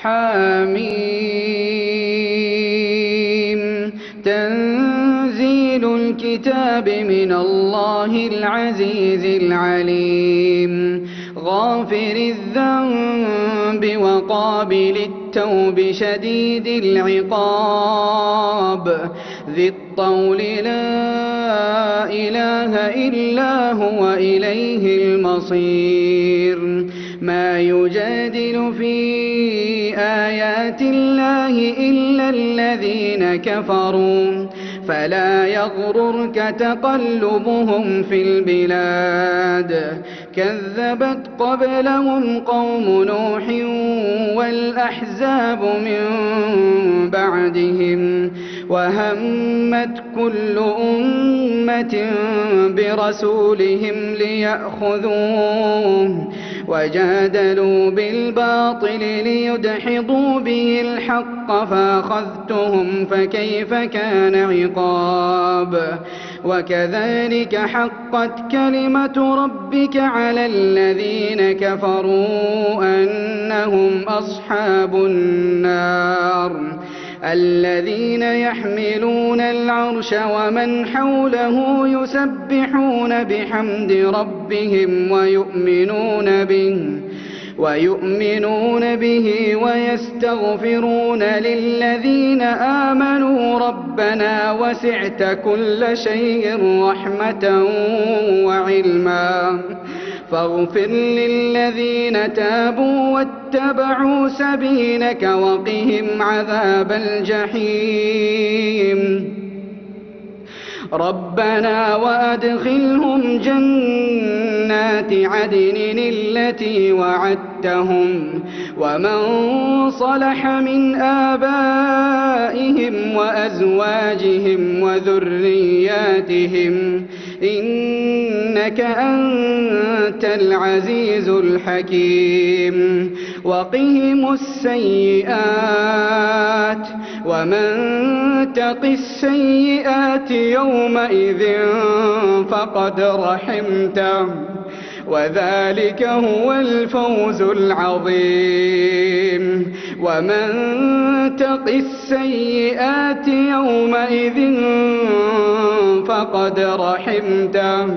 حميم. تنزيل الكتاب من الله العزيز العليم. غافر الذنب وقابل التوب شديد العقاب ذي الطول لا إله إلا هو إليه المصير. ما يجادل في آيات الله إلا الذين كفروا فلا يغررك تقلبهم في البلاد. كذبت قبلهم قوم نوح والأحزاب من بعدهم وهمت كل أمة برسولهم ليأخذوه وجادلوا بالباطل ليدحضوا به الحق فأخذتهم فكيف كان عقاب. وكذلك حقت كلمة ربك على الذين كفروا أنهم أصحاب النار. الذين يحملون العرش ومن حوله يسبحون بحمد ربهم ويؤمنون به ويستغفرون للذين آمنوا ربنا وسعت كل شيء رحمة وعلما فاغفر للذين تابوا واتبعوا سبيلك وقهم عذاب الجحيم. ربنا وأدخلهم جنات عدن التي وعدتهم ومن صلح من آبائهم وأزواجهم وذرياتهم إنك أنت العزيز الحكيم. وقهم السيئات ومن تق السيئات يومئذ فقد رحمته وذلك هو الفوز العظيم. ومن تق السيئات يومئذ فقد رحمته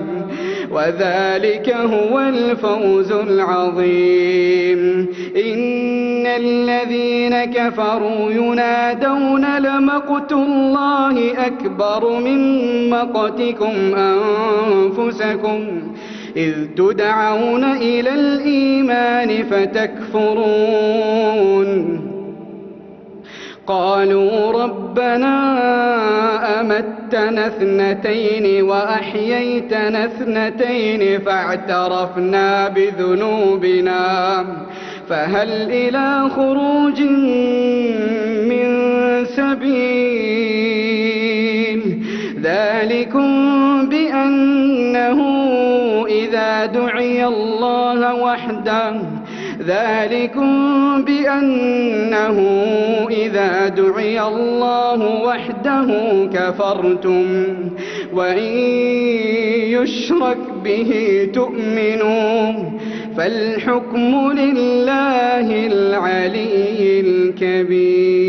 وذلك هو الفوز العظيم. إن الذين كفروا ينادون لمقت الله أكبر من مقتكم أنفسكم إذ تدعون إلى الإيمان فتكفرون. قالوا ربنا أمتنا اثنتين وأحييتنا اثنتين فاعترفنا بذنوبنا فهل إلى خروج من سبيل. ذلكم بأنه إذا دعي الله وحده كفرتم وإن يشرك به تؤمنوا فالحكم لله العلي الكبير.